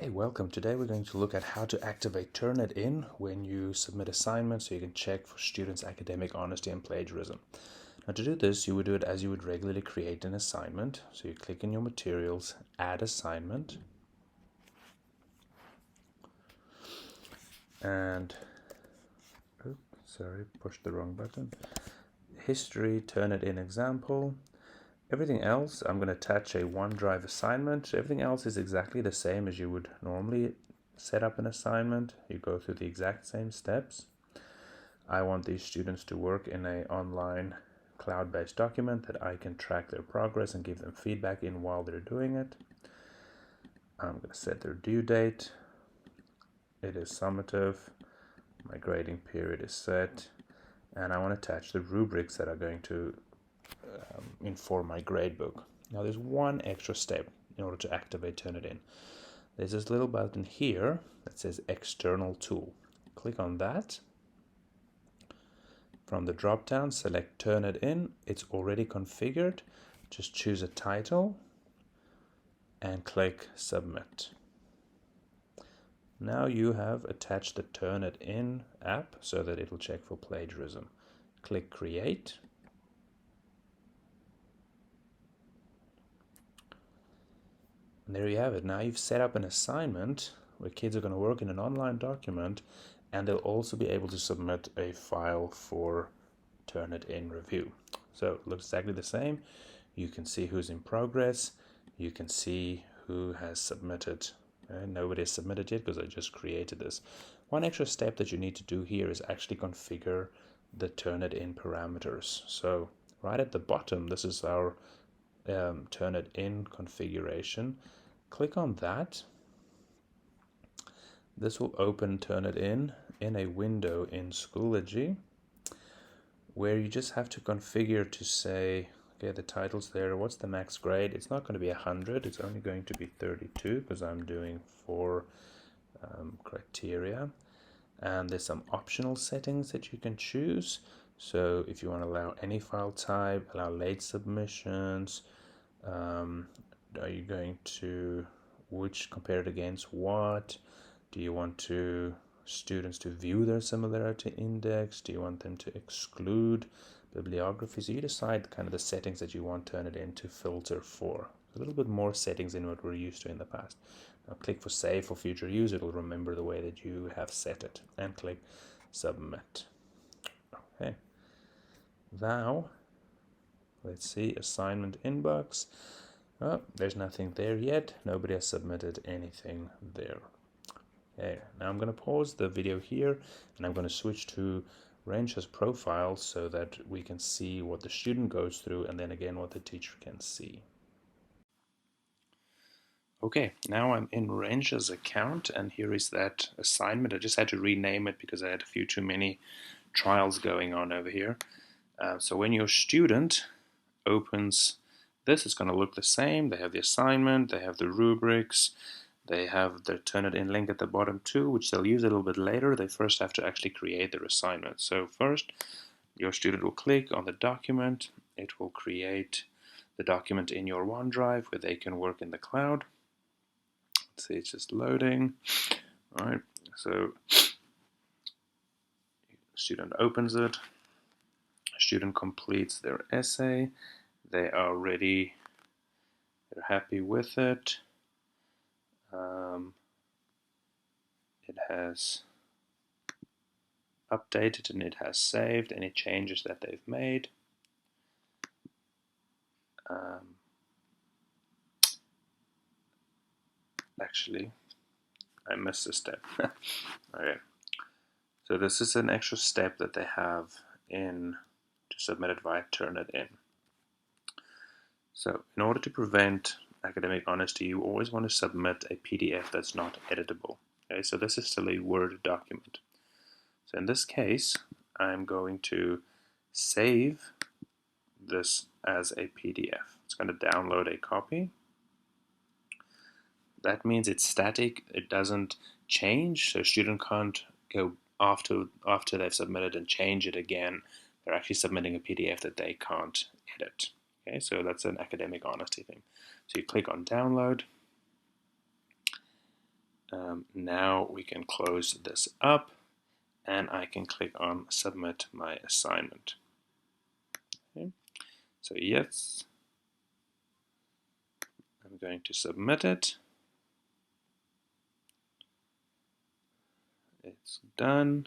Hey, welcome. Today we're going to look at how to activate TurnItIn when you submit assignments so you can check for students' academic honesty and plagiarism. Now to do this, you would do it as you would regularly create an assignment. So you click in your materials, add assignment, and pushed the wrong button. History, TurnItIn example. Everything else, I'm going to attach a OneDrive assignment. Everything else is exactly the same as you would normally set up an assignment. You go through the exact same steps. I want these students to work in an online cloud-based document that I can track their progress and give them feedback in while they're doing it. I'm going to set their due date. It is summative. My grading period is set. And I want to attach the rubrics that are going to inform my gradebook. Now there's one extra step in order to activate TurnItIn. There's this little button here that says External Tool. Click on that. From the drop-down, select TurnItIn. It's already configured. Just choose a title and click Submit. Now you have attached the TurnItIn app so that it will check for plagiarism. Click Create. And there you have it. Now you've set up an assignment where kids are going to work in an online document, and they'll also be able to submit a file for TurnItIn review. So it looks exactly the same. You can see who's in progress. You can see who has submitted. Nobody has submitted yet because I just created this. One extra step that you need to do here is actually configure the TurnItIn parameters. So right at the bottom, this is our TurnItIn configuration. Click on that. This will open TurnItIn in a window in Schoology, where you just have to configure to say, okay, the title's there, what's the max grade? It's not going to be 100, it's only going to be 32 because I'm doing 4 criteria. And there's some optional settings that you can choose. So if you want to allow any file type, allow late submissions, are you going to which compare it against what? Do you want to students to view their similarity index? Do you want them to exclude bibliography? So you decide kind of the settings that you want TurnItIn to filter for. A little bit more settings than what we're used to in the past. Now click for save for future use. It'll remember the way that you have set it, and click submit. Okay. Now let's see assignment inbox. Oh, there's nothing there yet. Nobody has submitted anything there. Okay, now I'm going to pause the video here and I'm going to switch to Rancha's profile so that we can see what the student goes through and then again what the teacher can see. Okay, now I'm in Rancha's account and here is that assignment. I just had to rename it because I had a few too many trials going on over here. So when your student opens this, it's going to look the same. They have the assignment, they have the rubrics, they have the TurnItIn link at the bottom too, which they'll use a little bit later. They first have to actually create their assignment. So first, your student will click on the document. It will create the document in your OneDrive where they can work in the cloud. Let's see, it's just loading. All right, so student opens it. Student completes their essay. They are ready. They're happy with it. It has updated and it has saved any changes that they've made. Actually, I missed a step. Okay, so this is an extra step that they have in to submit it via TurnItIn. So in order to prevent academic honesty, you always want to submit a PDF that's not editable. Okay, so this is still a Word document. So in this case, I'm going to save this as a PDF. It's going to download a copy. That means it's static. It doesn't change, so a student can't go after they've submitted and change it again. They're actually submitting a PDF that they can't edit. Okay, so that's an academic honesty thing. So you click on download. Now we can close this up and I can click on submit my assignment. Okay. So yes, I'm going to submit it. It's done.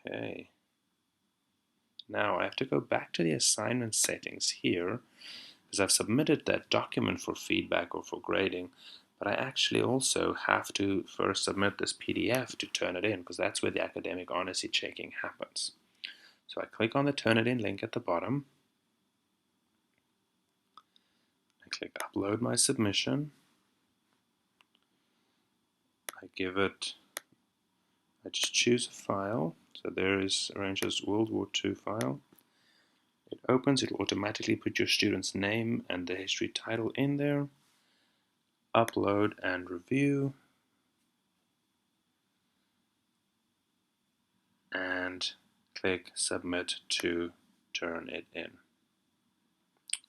Okay. Now I have to go back to the assignment settings here because I've submitted that document for feedback or for grading, but I actually also have to first submit this PDF to TurnItIn because that's where the academic honesty checking happens. So I click on the TurnItIn link at the bottom. I click upload my submission. I just choose a file. So there is Ranger's World War II file. It opens, it will automatically put your student's name and the history title in there. Upload and review. And click submit to TurnItIn.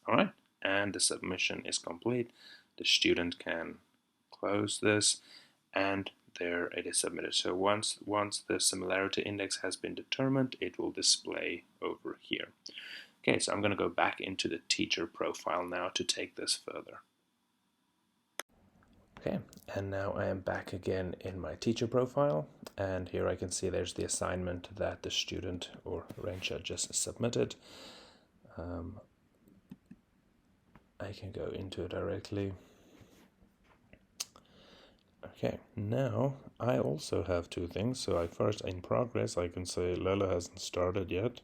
Alright, and the submission is complete. The student can close this and there it is submitted. So once the similarity index has been determined, it will display over here. Okay, so I'm going to go back into the teacher profile now to take this further. Okay, and now I am back again in my teacher profile, and here I can see there's the assignment that the student or Ranger just submitted. I can go into it directly. Okay, now I also have two things. So first in progress, I can say Lola hasn't started yet,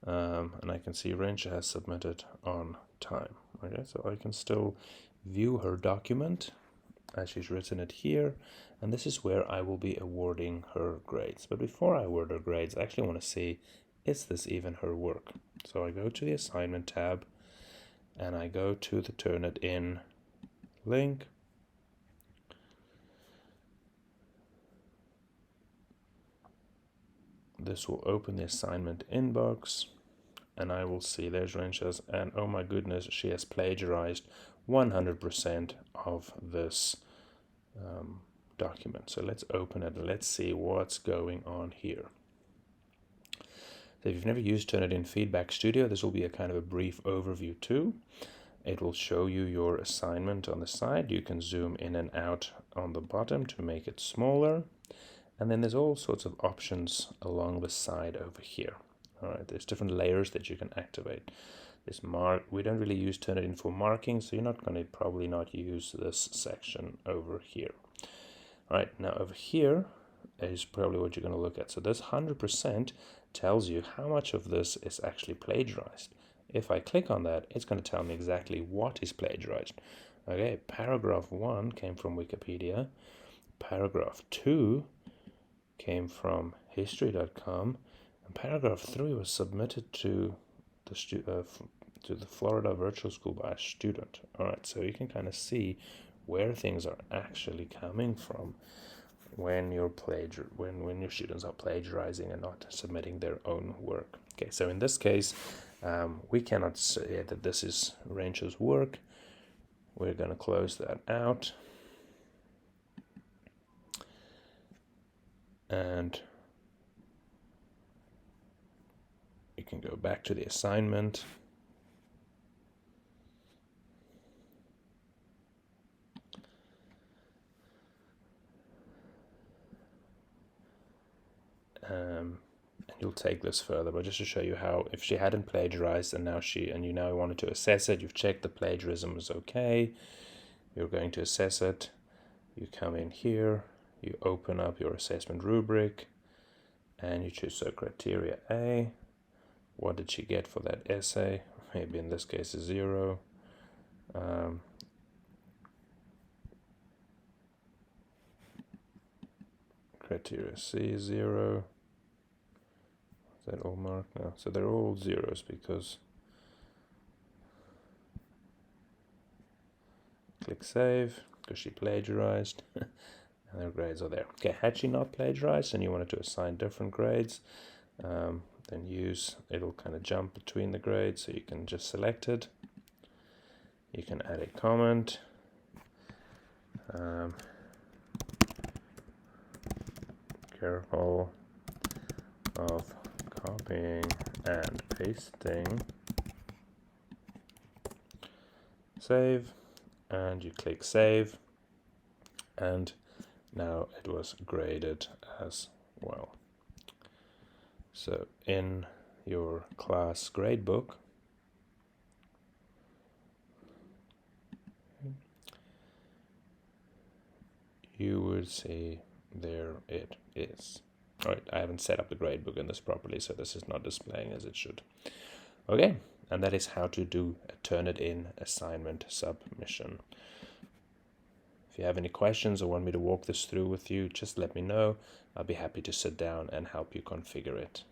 and I can see Ranger has submitted on time. Okay, so I can still view her document as she's written it here, and this is where I will be awarding her grades. But before I award her grades, I actually want to see, is this even her work? So I go to the assignment tab and I go to the TurnItIn link. This will open the assignment inbox and I will see there's Rancha's, and oh my goodness, she has plagiarized 100% of this document. So let's open it and let's see what's going on here. So if you've never used TurnItIn Feedback Studio, this will be a kind of a brief overview too. It will show you your assignment on the side. You can zoom in and out on the bottom to make it smaller. And then there's all sorts of options along the side over here. All right, there's different layers that you can activate. This we don't really use TurnItIn for marking, so you're not going to probably not use this section over here. All right, now over here is probably what you're going to look at. So this 100% tells you how much of this is actually plagiarized. If I click on that, it's going to tell me exactly what is plagiarized. Okay, paragraph 1 came from Wikipedia. Paragraph 2 came from history.com. And paragraph 3 was submitted to the Florida Virtual School by a student. All right, so you can kind of see where things are actually coming from when your students are plagiarizing and not submitting their own work. Okay, so in this case, we cannot say that this is Ranger's work. We're going to close that out. And you can go back to the assignment. And you'll take this further, but just to show you how, if she hadn't plagiarized and you now wanted to assess it, you've checked the plagiarism is okay, you're going to assess it, you come in here, you open up your assessment rubric, and you choose criteria A. What did she get for that essay? Maybe in this case a 0. Criteria C 0. Is that all marked now? So they're all zeros because click save because she plagiarized and their grades are there. Okay, had she not plagiarized and you wanted to assign different grades, then it'll kind of jump between the grades, so you can just select it. You can add a comment. Careful of copying and pasting. Save, and you click save, and now it was graded as well. So in your class gradebook, you would see there it is. All right, I haven't set up the gradebook in this properly, so this is not displaying as it should. Okay, and that is how to do a Turnitin assignment submission. If you have any questions or want me to walk this through with you, just let me know. I'll be happy to sit down and help you configure it.